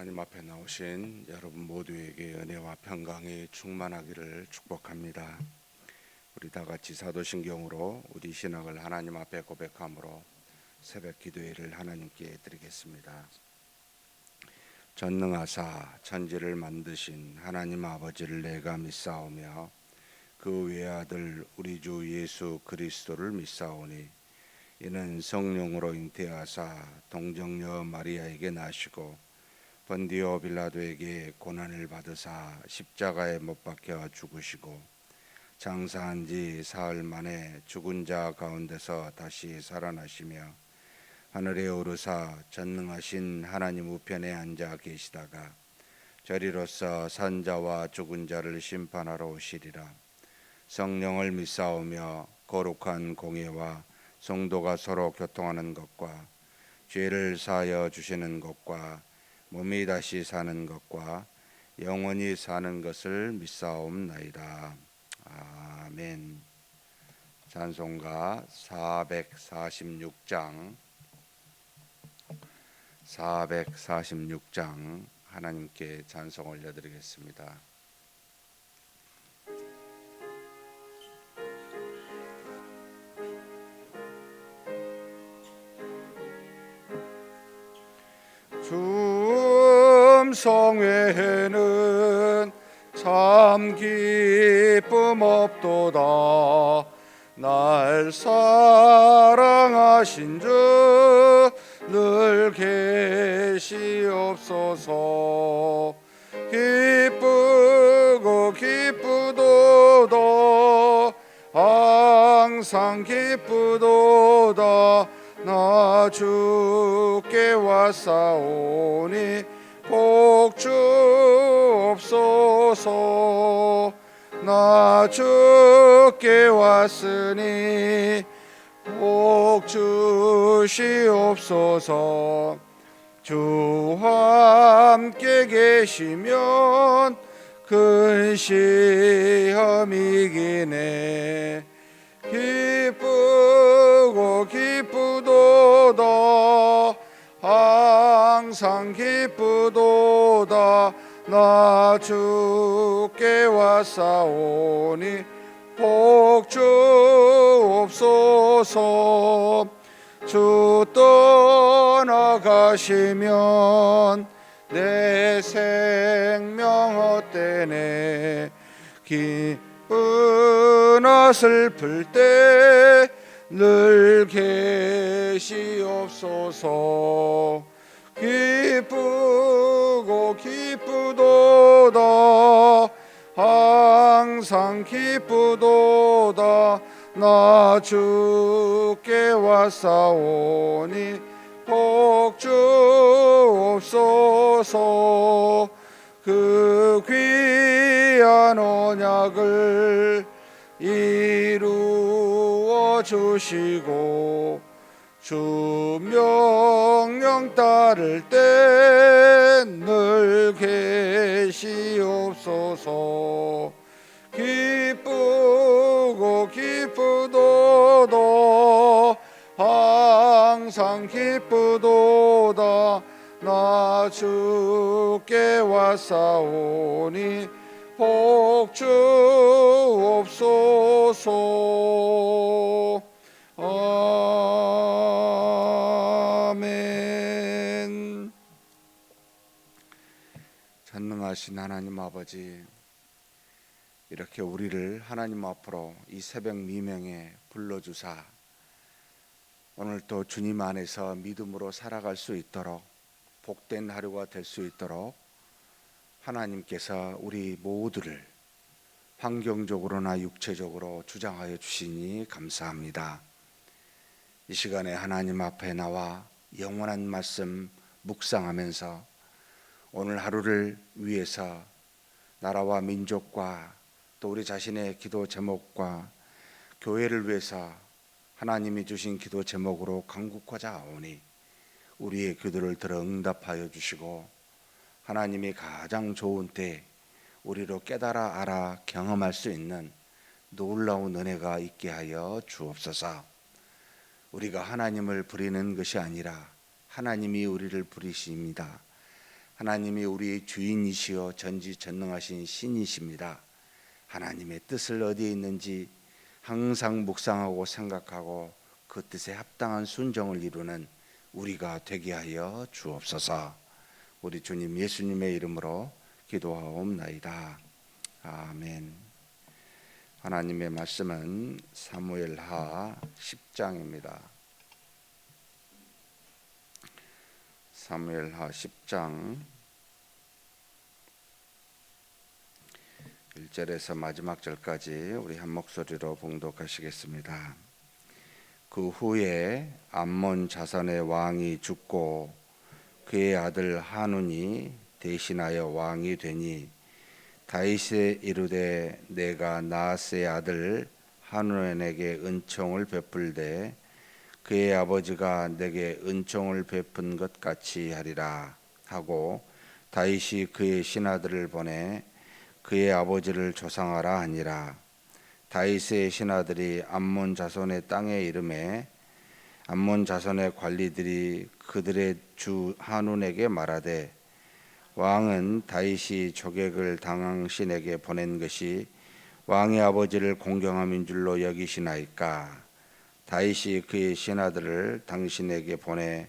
하나님 앞에 나오신 여러분 모두에게 은혜와 평강이 충만하기를 축복합니다. 우리 다 같이 사도신경으로 우리 신앙을 하나님 앞에 고백함으로 새벽 기도회를 하나님께 드리겠습니다. 전능하사 천지를 만드신 하나님 아버지를 내가 믿사오며 그 외아들 우리 주 예수 그리스도를 믿사오니 이는 성령으로 잉태하사 동정녀 마리아에게 나시고 본디오 빌라도에게 고난을 받으사 십자가에 못 박혀 죽으시고 장사한 지 사흘 만에 죽은 자 가운데서 다시 살아나시며 하늘에 오르사 전능하신 하나님 우편에 앉아 계시다가 저리로서 산자와 죽은 자를 심판하러 오시리라. 성령을 믿사오며 거룩한 공예와 성도가 서로 교통하는 것과 죄를 사하여 주시는 것과 몸이 다시 사는 것과 영원히 사는 것을 믿사옵나이다. 아멘. 찬송가 446장 하나님께 찬송 올려드리겠습니다. 성회에는 참 기쁨 없도다. 날 사랑하신 주 늘 계시옵소서. 기쁘고 기쁘도다. 항상 기쁘도다. 나 주께 왔사오니 복주옵소서. 나 주께 왔으니 복주시옵소서. 주와 함께 계시면 큰 시험이기네. 기쁘고 기쁘도다. 항상 기쁘도다. 나 주께 왔사오니 복주옵소서. 주 떠나가시면 내 생명 헛되네. 기쁘나 슬플 때 늘 계시옵소서. 기쁘고 기쁘도다. 항상 기쁘도다. 나 주께 왔사오니 복주옵소서. 그 귀한 언약을 이루어 주시고 주 명령 따를 때 늘 계시옵소서. 기쁘고 기쁘도다. 항상 기쁘도다. 나 주께 왔사오니 복주옵소서. 아멘. 전능하신 하나님 아버지, 이렇게 우리를 하나님 앞으로 이 새벽 미명에 불러주사 오늘 또 주님 안에서 믿음으로 살아갈 수 있도록 복된 하루가 될 수 있도록 하나님께서 우리 모두를 환경적으로나 육체적으로 주장하여 주시니 감사합니다. 이 시간에 하나님 앞에 나와 영원한 말씀 묵상하면서 오늘 하루를 위해서 나라와 민족과 또 우리 자신의 기도 제목과 교회를 위해서 하나님이 주신 기도 제목으로 간구하자 하오니 우리의 기도를 들어 응답하여 주시고 하나님이 가장 좋은 때 우리로 깨달아 알아 경험할 수 있는 놀라운 은혜가 있게 하여 주옵소서. 우리가 하나님을 부리는 것이 아니라 하나님이 우리를 부리십니다. 하나님이 우리의 주인이시여 전지전능하신 신이십니다. 하나님의 뜻을 어디에 있는지 항상 묵상하고 생각하고 그 뜻에 합당한 순종을 이루는 우리가 되게 하여 주옵소서. 우리 주님 예수님의 이름으로 기도하옵나이다. 아멘. 하나님의 말씀은 사무엘하 10장입니다. 사무엘하 10장 1절에서 마지막 절까지 우리 한 목소리로 봉독하시겠습니다. 그 후에 암몬 자손의 왕이 죽고 그의 아들 하눈이 대신하여 왕이 되니 다윗이 이르되 내가 나하스의 아들 하눈에게 은총을 베풀되 그의 아버지가 내게 은총을 베푼 것 같이 하리라 하고 다윗이 그의 신하들을 보내 그의 아버지를 조상하라 하니라. 다윗의 신하들이 암몬 자손의 땅에 이르매 암몬 자손의 관리들이 그들의 주 하눈에게 말하되 왕은 다윗이 조객을 당신에게 보낸 것이 왕의 아버지를 공경함인 줄로 여기시나이까. 다윗이 그의 신하들을 당신에게 보내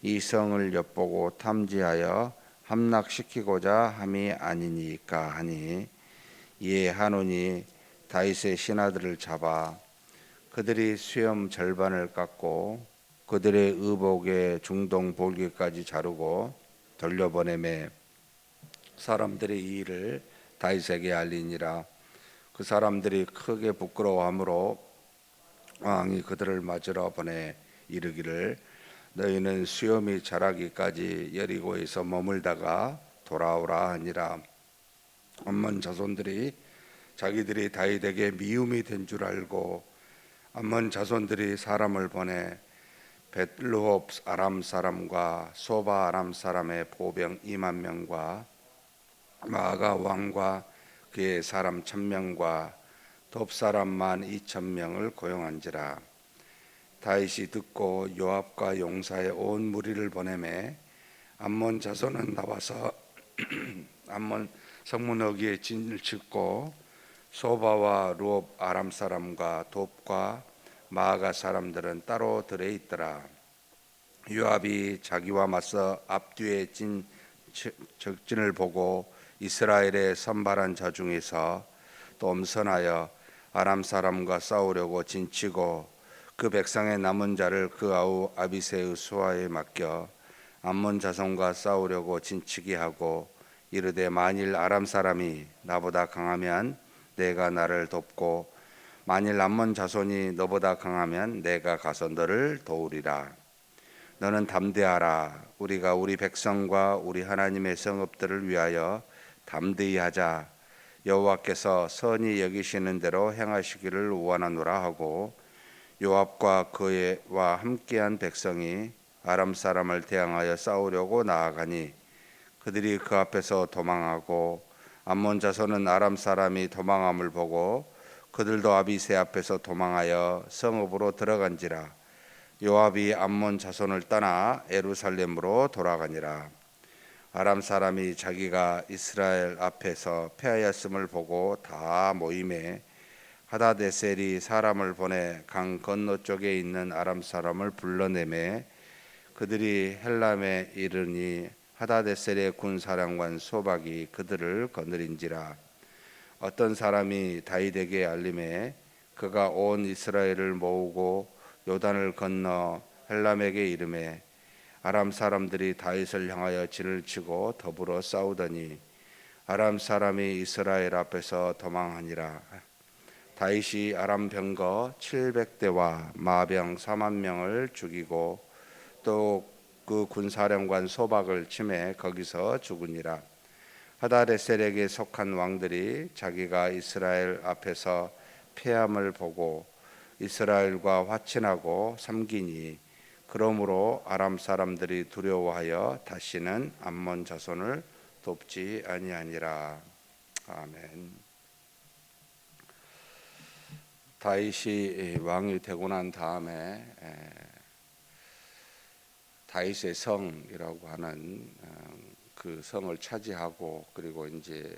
이 성을 엿보고 탐지하여 함락시키고자 함이 아니니까 하니 이에 하눈이 다윗의 신하들을 잡아 그들이 수염 절반을 깎고 그들의 의복의 중동 볼기까지 자르고 돌려보내매 사람들이 이 일을 다윗에게 알리니라. 그 사람들이 크게 부끄러워하므로 왕이 그들을 맞으러 보내 이르기를 너희는 수염이 자라기까지 여리고에서 머물다가 돌아오라 하니라. 암몬 자손들이 자기들이 다윗에게 미움이 된 줄 알고 암몬 자손들이 사람을 보내 벳르홉 아람 사람과 소바 아람 사람의 보병 2만 명과 마아가 왕과 그의 사람 1,000명과 돕 사람만 2,000명을 고용한지라. 다윗이 듣고 요압과 용사의 온 무리를 보내매 암몬 자손은 나와서 암몬 성문 어귀에 진을 쳤고 소바와 루옵 아람 사람과 돕과 마아가 사람들은 따로 들에 있더라. 요압이 자기와 맞서 앞뒤에 찐 적진을 보고 이스라엘의 선발한 자 중에서 또 엄선하여 아람 사람과 싸우려고 진치고 그 백성의 남은 자를 그 아우 아비새의 수하에 맡겨 암몬 자손과 싸우려고 진치게 하고 이르되 만일 아람 사람이 나보다 강하면 내가 나를 돕고 만일 암몬 자손이 너보다 강하면 내가 가서 너를 도우리라. 너는 담대하라. 우리가 우리 백성과 우리 하나님의 성읍들을 위하여 담대히 하자. 여호와께서 선히 여기시는 대로 행하시기를 원하노라 하고 요압과 그와 함께한 백성이 아람 사람을 대항하여 싸우려고 나아가니 그들이 그 앞에서 도망하고 암몬 자손은 아람 사람이 도망함을 보고 그들도 아비새 앞에서 도망하여 성읍으로 들어간지라. 요압이 암몬 자손을 떠나 예루살렘으로 돌아가니라. 아람 사람이 자기가 이스라엘 앞에서 패하였음을 보고 다 모임에 하다데셀이 사람을 보내 강 건너 쪽에 있는 아람 사람을 불러내매 그들이 헬람에 이르니 하다데셀의 군사령관 소박이 그들을 거느린지라. 어떤 사람이 다윗에게 알림해 그가 온 이스라엘을 모으고 요단을 건너 헬람에게 이르매 아람 사람들이 다윗을 향하여 진을 치고 더불어 싸우더니 아람 사람이 이스라엘 앞에서 도망하니라. 다윗이 아람 병거 700대와 마병 4만 명을 죽이고 또 그 군사령관 소박을 치매 거기서 죽으니라. 하다데셀에게 속한 왕들이 자기가 이스라엘 앞에서 패함을 보고 이스라엘과 화친하고 삼기니 그러므로 아람 사람들이 두려워하여 다시는 암몬 자손을 돕지 아니하니라. 아멘. 다윗이 왕이 되고 난 다음에 다윗의 성이라고 하는 그 성을 차지하고 그리고 이제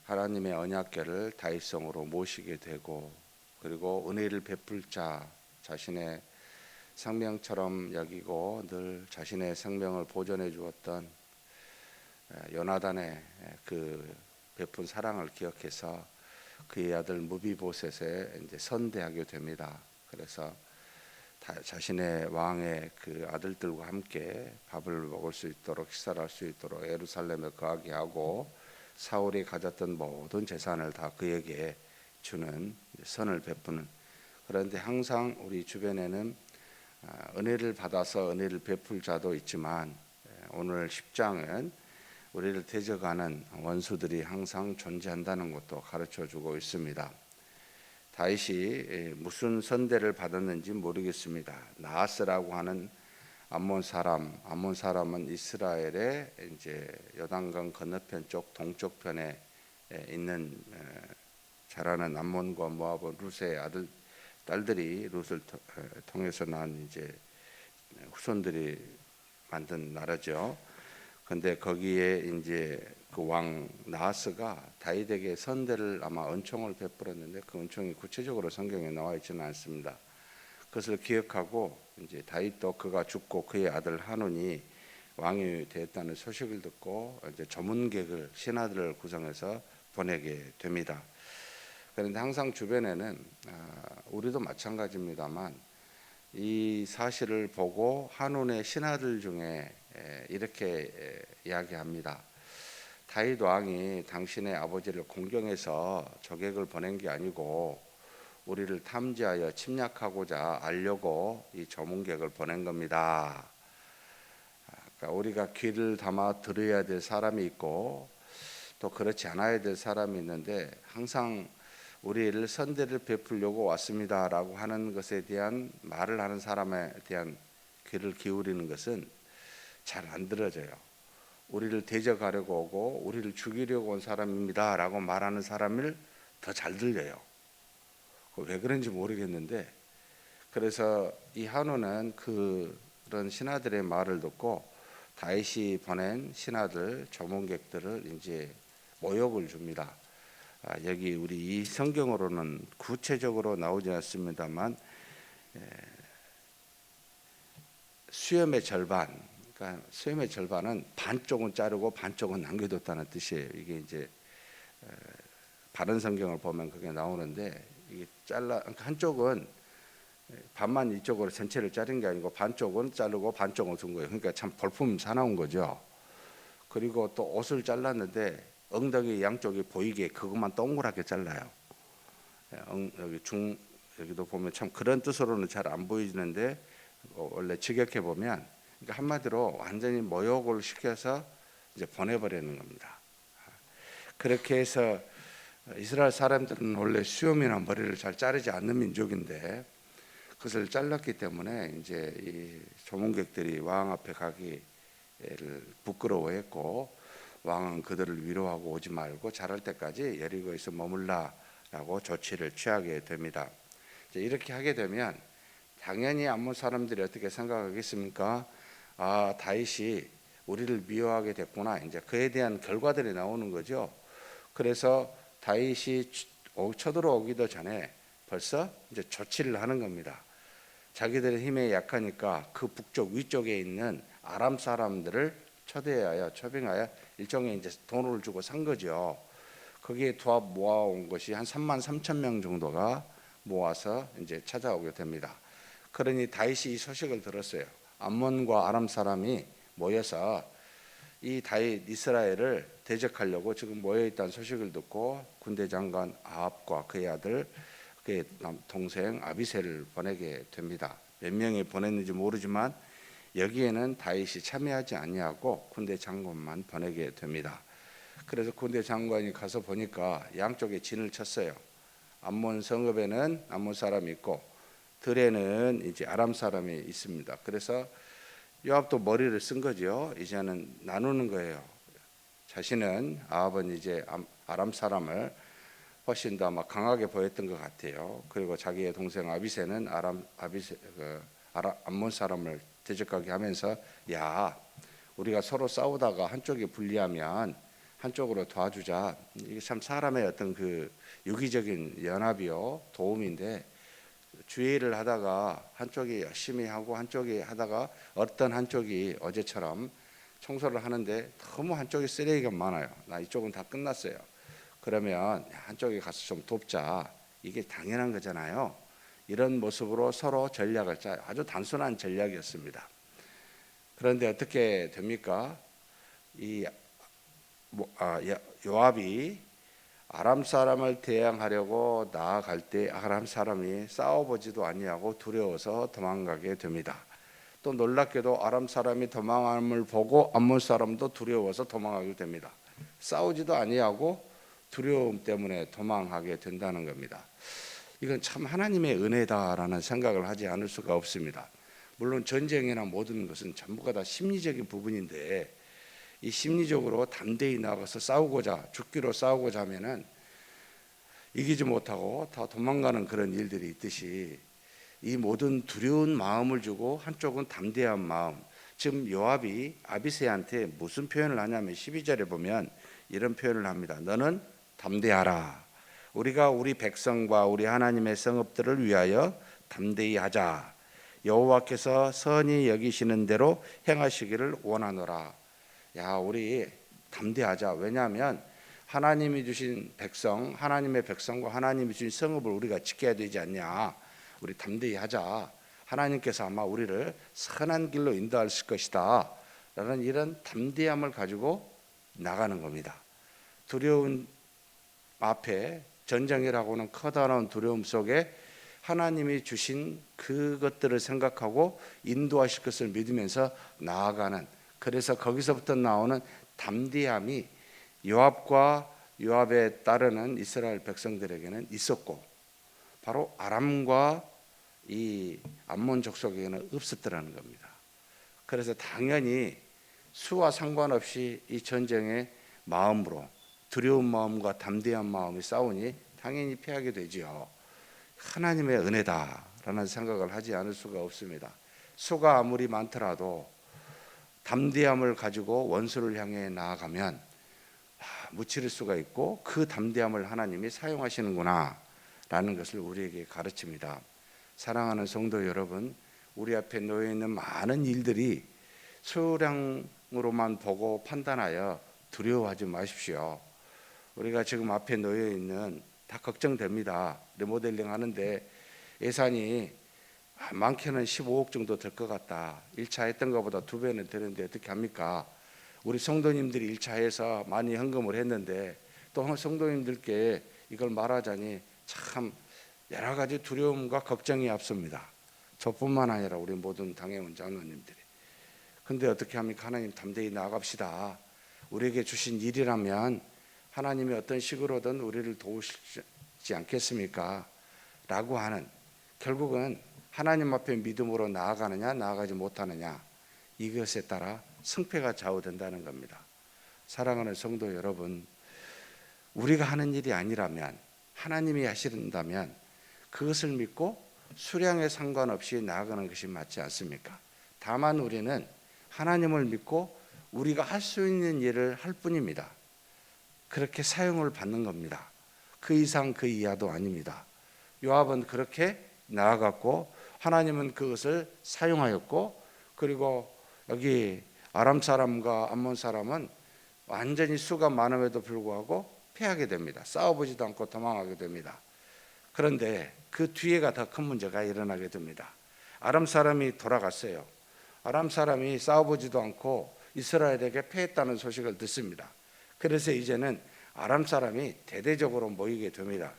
하나님의 언약궤를 다윗성으로 모시게 되고 그리고 은혜를 베풀 자 자신의 생명처럼 여기고 늘 자신의 생명을 보존해 주었던 요나단의 그 베푼 사랑을 기억해서 그의 아들 무비보셋에 이제 선대하게 됩니다. 그래서 자신의 왕의 그 아들들과 함께 밥을 먹을 수 있도록 식사를 할 수 있도록 예루살렘에 거하게 하고 사울이 가졌던 모든 재산을 다 그에게 주는 선을 베푸는. 그런데 항상 우리 주변에는 은혜를 받아서 은혜를 베풀 자도 있지만 오늘 10장은 우리를 대적하는 원수들이 항상 존재한다는 것도 가르쳐주고 있습니다. 다윗이 무슨 선대를 받았는지 모르겠습니다. 나하스라고 하는 암몬 사람은 이스라엘의 이제 요단강 건너편 쪽 동쪽 편에 있는 자라는 암몬과 모압 룻의 아들 딸들이 룻을 통해서 난 이제 후손들이 만든 나라죠. 근데 거기에 이제 그 왕 나하스가 다윗에게 선대를 아마 은총을 베풀었는데 그 은총이 구체적으로 성경에 나와 있지는 않습니다. 그것을 기억하고 이제 다윗도 그가 죽고 그의 아들 한운이 왕이 되었다는 소식을 듣고 이제 조문객을 신하들을 구성해서 보내게 됩니다. 그런데 항상 주변에는 우리도 마찬가지입니다만 이 사실을 보고 한운의 신하들 중에 이렇게 이야기합니다. 다윗 왕이 당신의 아버지를 공경해서 저객을 보낸 게 아니고 우리를 탐지하여 침략하고자 알려고 이 조문객을 보낸 겁니다. 그러니까 우리가 귀를 담아 들어야 될 사람이 있고 또 그렇지 않아야 될 사람이 있는데 항상 우리를 선대를 베풀려고 왔습니다라고 하는 것에 대한 말을 하는 사람에 대한 귀를 기울이는 것은 잘 안 들어져요. 우리를 대적하려고 오고 우리를 죽이려고 온 사람입니다라고 말하는 사람을 더 잘 들려요. 왜 그런지 모르겠는데 그래서 이 한우는 그런 신하들의 말을 듣고 다윗이 보낸 신하들 조문객들을 이제 모욕을 줍니다. 여기 우리 이 성경으로는 구체적으로 나오지 않습니다만 수염의 절반, 그러니까 수염의 절반은 반쪽은 자르고 반쪽은 남겨뒀다는 뜻이에요. 이게 이제 바른 성경을 보면 그게 나오는데 이게 그러니까 한쪽은 반만 이쪽으로 전체를 자른 게 아니고 반쪽은 자르고 반쪽은 둔 거예요. 그러니까 참 볼품 사나운 거죠. 그리고 또 옷을 잘랐는데 엉덩이 양쪽이 보이게 그것만 동그랗게 잘라요. 여기도 보면 참 그런 뜻으로는 잘 안 보이는데 원래 직역해 보면 그러니까 한마디로 완전히 모욕을 시켜서 이제 보내버리는 겁니다. 그렇게 해서 이스라엘 사람들은 원래 수염이나 머리를 잘 자르지 않는 민족인데 그것을 잘랐기 때문에 이제 이 조문객들이 왕 앞에 가기를 부끄러워했고 왕은 그들을 위로하고 오지 말고 자랄 때까지 여리고에서 머물라라고 조치를 취하게 됩니다. 이제 이렇게 하게 되면 당연히 암몬 사람들이 어떻게 생각하겠습니까? 다윗이 우리를 미워하게 됐구나. 이제 그에 대한 결과들이 나오는 거죠. 그래서 다윗이 쳐들어오기도 전에 벌써 이제 조치를 하는 겁니다. 자기들의 힘에 약하니까 그 북쪽 위쪽에 있는 아람 사람들을 초대하여 초빙하여 일종의 이제 돈을 주고 산 거죠. 거기에 도합 모아온 것이 한 3만 3천 명 정도가 모아서 이제 찾아오게 됩니다. 그러니 다윗이 이 소식을 들었어요. 암몬과 아람 사람이 모여서 이 다윗 이스라엘을 대적하려고 지금 모여 있다는 소식을 듣고 군대 장관 아합과 그의 아들 그의 동생 아비새를 보내게 됩니다. 몇 명이 보냈는지 모르지만 여기에는 다윗이 참여하지 아니하고 군대 장관만 보내게 됩니다. 그래서 군대 장관이 가서 보니까 양쪽에 진을 쳤어요. 암몬 성읍에는 암몬 사람이 있고 들에는 이제 아람 사람이 있습니다. 그래서 요압도 머리를 쓴 거죠. 이제는 나누는 거예요. 자신은 아합은 이제 아람 사람을 훨씬 더 막 강하게 보였던 것 같아요. 그리고 자기의 동생 아비새는 암몬 사람을 대적하게 하면서 야, 우리가 서로 싸우다가 한쪽이 불리하면 한쪽으로 도와주자. 이게 참 사람의 어떤 그 유기적인 연합이요 도움인데, 주의를 하다가 한쪽이 열심히 하고 한쪽이 하다가 어떤 한쪽이 어제처럼 청소를 하는데 너무 한쪽이 쓰레기가 많아요. 나 이쪽은 다 끝났어요. 그러면 한쪽에 가서 좀 돕자. 이게 당연한 거잖아요. 이런 모습으로 서로 전략을 짜요. 아주 단순한 전략이었습니다. 그런데 어떻게 됩니까? 이 요압이 아람 사람을 대항하려고 나아갈 때 아람 사람이 싸워보지도 아니하고 두려워서 도망가게 됩니다. 또 놀랍게도 아람 사람이 도망함을 보고 암몬 사람도 두려워서 도망하게 됩니다. 싸우지도 아니하고 두려움 때문에 도망하게 된다는 겁니다. 이건 참 하나님의 은혜다라는 생각을 하지 않을 수가 없습니다. 물론 전쟁이나 모든 것은 전부가 다 심리적인 부분인데, 이 심리적으로 담대히 나가서 싸우고자, 죽기로 싸우고자 하면은 이기지 못하고 다 도망가는 그런 일들이 있듯이, 이 모든 두려운 마음을 주고 한쪽은 담대한 마음. 지금 요압이 아비새한테 무슨 표현을 하냐면 12절에 보면 이런 표현을 합니다. 너는 담대하라. 우리가 우리 백성과 우리 하나님의 성읍들을 위하여 담대히 하자. 여호와께서 선히 여기시는 대로 행하시기를 원하노라. 야, 우리 담대하자. 왜냐하면 하나님이 주신 백성, 하나님의 백성과 하나님이 주신 성읍을 우리가 지켜야 되지 않냐. 우리 담대히 하자. 하나님께서 아마 우리를 선한 길로 인도하실 것이다 라는 이런 담대함을 가지고 나가는 겁니다. 두려운 앞에, 전쟁이라고는 커다란 두려움 속에 하나님이 주신 그것들을 생각하고 인도하실 것을 믿으면서 나아가는, 그래서 거기서부터 나오는 담대함이 요압과 요압에 따르는 이스라엘 백성들에게는 있었고, 바로 아람과 이 암몬 족속에게는 없었더라는 겁니다. 그래서 당연히 수와 상관없이 이 전쟁의 마음으로 두려운 마음과 담대한 마음이 싸우니 당연히 패하게 되지요. 하나님의 은혜다라는 생각을 하지 않을 수가 없습니다. 수가 아무리 많더라도 담대함을 가지고 원수를 향해 나아가면 무찌를 수가 있고, 그 담대함을 하나님이 사용하시는구나 라는 것을 우리에게 가르칩니다. 사랑하는 성도 여러분, 우리 앞에 놓여 있는 많은 일들이 수량으로만 보고 판단하여 두려워하지 마십시오. 우리가 지금 앞에 놓여 있는, 다 걱정됩니다. 리모델링 하는데 예산이 많게는 15억 정도 될 것 같다. 1차 했던 것보다 2배는 되는데 어떻게 합니까? 우리 성도님들이 1차 해서 많이 헌금을 했는데 또 성도님들께 이걸 말하자니 참 여러 가지 두려움과 걱정이 앞섭니다. 저뿐만 아니라 우리 모든 당회원 장로님들이. 근데 어떻게 합니까? 하나님 담대히 나아갑시다. 우리에게 주신 일이라면 하나님이 어떤 식으로든 우리를 도우시지 않겠습니까? 라고 하는, 결국은 하나님 앞에 믿음으로 나아가느냐 나아가지 못하느냐, 이것에 따라 승패가 좌우된다는 겁니다. 사랑하는 성도 여러분, 우리가 하는 일이 아니라면, 하나님이 하신다면 그것을 믿고 수량에 상관없이 나아가는 것이 맞지 않습니까? 다만 우리는 하나님을 믿고 우리가 할 수 있는 일을 할 뿐입니다. 그렇게 사용을 받는 겁니다. 그 이상 그 이하도 아닙니다. 요압은 그렇게 나아갔고 하나님은 그것을 사용하였고, 그리고 여기 아람 사람과 암몬 사람은 완전히 수가 많음에도 불구하고 패하게 됩니다. 싸워보지도 않고 도망하게 됩니다. 그런데 그 뒤에가 더 큰 문제가 일어나게 됩니다. 아람 사람이 돌아갔어요. 아람 사람이 싸워보지도 않고 이스라엘에게 패했다는 소식을 듣습니다. 그래서 이제는 아람 사람이 대대적으로 모이게 됩니다.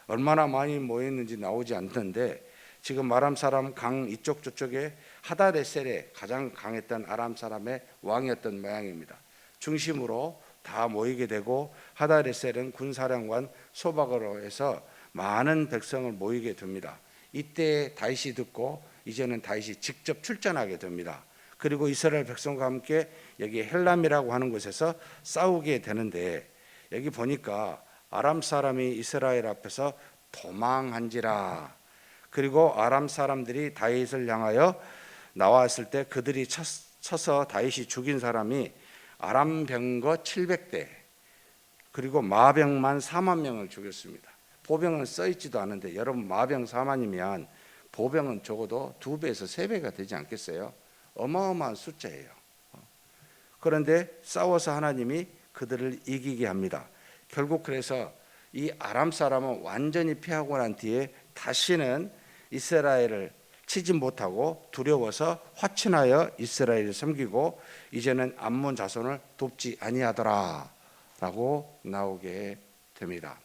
얼마나 많이 모였는지 나오지 않던데, 지금 아람 사람 강 이쪽 저쪽에 하다레셀에 가장 강했던 아람 사람의 왕이었던 모양입니다. 중심으로 다 모이게 되고, 하다레셀은 군사령관 소박으로 해서 많은 백성을 모이게 됩니다. 이때 다윗이 듣고 이제는 다윗이 직접 출전하게 됩니다. 그리고 이스라엘 백성과 함께 여기 헬람이라고 하는 곳에서 싸우게 되는데, 여기 보니까 아람 사람이 이스라엘 앞에서 도망한지라. 그리고 아람 사람들이 다윗을 향하여 나왔을 때 그들이 쳐서 다윗이 죽인 사람이 아람 병거 700대 그리고 마병만 4만 명을 죽였습니다. 보병은 써있지도 않은데 여러분 마병 4만이면 보병은 적어도 2배에서 3배가 되지 않겠어요? 어마어마한 숫자예요. 그런데 싸워서 하나님이 그들을 이기게 합니다. 결국 그래서 이 아람 사람은 완전히 피하고 난 뒤에 다시는 이스라엘을 치지 못하고 두려워서 화친하여 이스라엘을 섬기고 이제는 암몬 자손을 돕지 아니하더라 라고 나오게 됩니다.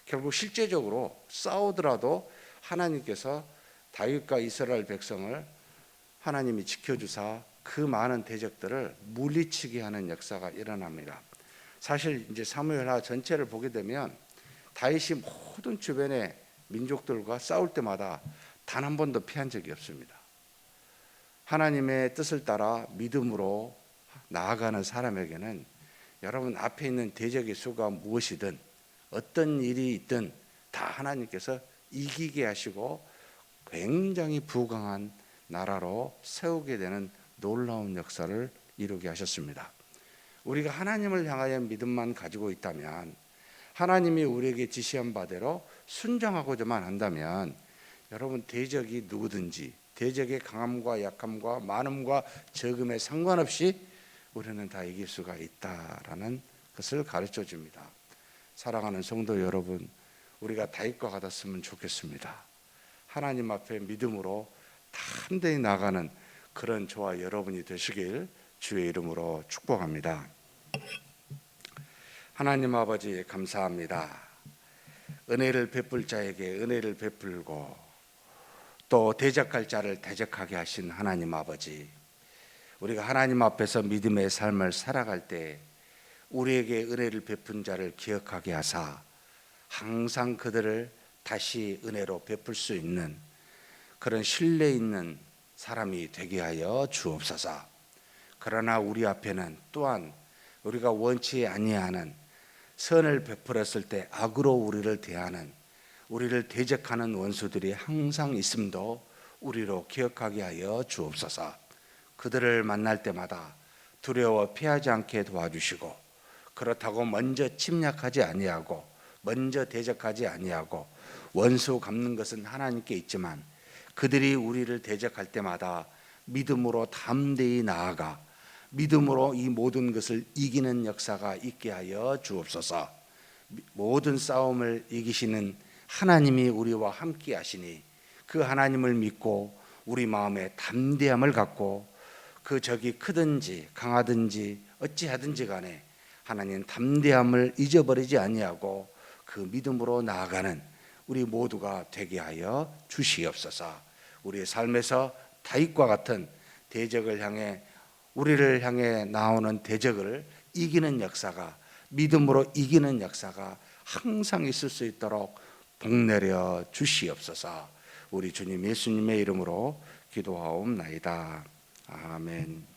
결국 실제적으로 싸우더라도 하나님께서 다윗과 이스라엘 백성을 하나님이 지켜주사 그 많은 대적들을 물리치게 하는 역사가 일어납니다. 사실 이제 사무엘하 전체를 보게 되면 다윗이 모든 주변의 민족들과 싸울 때마다 단 한 번도 피한 적이 없습니다. 하나님의 뜻을 따라 믿음으로 나아가는 사람에게는 여러분 앞에 있는 대적의 수가 무엇이든 어떤 일이 있든 다 하나님께서 이기게 하시고 굉장히 부강한 나라로 세우게 되는 놀라운 역사를 이루게 하셨습니다. 우리가 하나님을 향하여 믿음만 가지고 있다면, 하나님이 우리에게 지시한 바대로 순종하고자만 한다면 여러분 대적이 누구든지 대적의 강함과 약함과 많음과 적음에 상관없이 우리는 다 이길 수가 있다라는 것을 가르쳐 줍니다. 사랑하는 성도 여러분, 우리가 다윗과 같았으면 좋겠습니다. 하나님 앞에 믿음으로 담대히 나가는 그런 저와 여러분이 되시길 주의 이름으로 축복합니다. 하나님 아버지 감사합니다. 은혜를 베풀 자에게 은혜를 베풀고 또 대적할 자를 대적하게 하신 하나님 아버지, 우리가 하나님 앞에서 믿음의 삶을 살아갈 때 우리에게 은혜를 베푼 자를 기억하게 하사 항상 그들을 다시 은혜로 베풀 수 있는 그런 신뢰 있는 사람이 되게 하여 주옵소서. 그러나 우리 앞에는 또한 우리가 원치 아니하는 선을 베풀었을 때 악으로 우리를 대하는, 우리를 대적하는 원수들이 항상 있음도 우리로 기억하게 하여 주옵소서. 그들을 만날 때마다 두려워 피하지 않게 도와주시고, 그렇다고 먼저 침략하지 아니하고 먼저 대적하지 아니하고 원수 갚는 것은 하나님께 있지만 그들이 우리를 대적할 때마다 믿음으로 담대히 나아가 믿음으로 이 모든 것을 이기는 역사가 있게 하여 주옵소서. 모든 싸움을 이기시는 하나님이 우리와 함께 하시니 그 하나님을 믿고 우리 마음에 담대함을 갖고 그 적이 크든지 강하든지 어찌하든지 간에 하나님 담대함을 잊어버리지 아니하고 그 믿음으로 나아가는 우리 모두가 되게 하여 주시옵소서. 우리의 삶에서 다윗과 같은 대적을 향해, 우리를 향해 나오는 대적을 이기는 역사가, 믿음으로 이기는 역사가 항상 있을 수 있도록 복내려 주시옵소서. 우리 주님 예수님의 이름으로 기도하옵나이다. 아멘.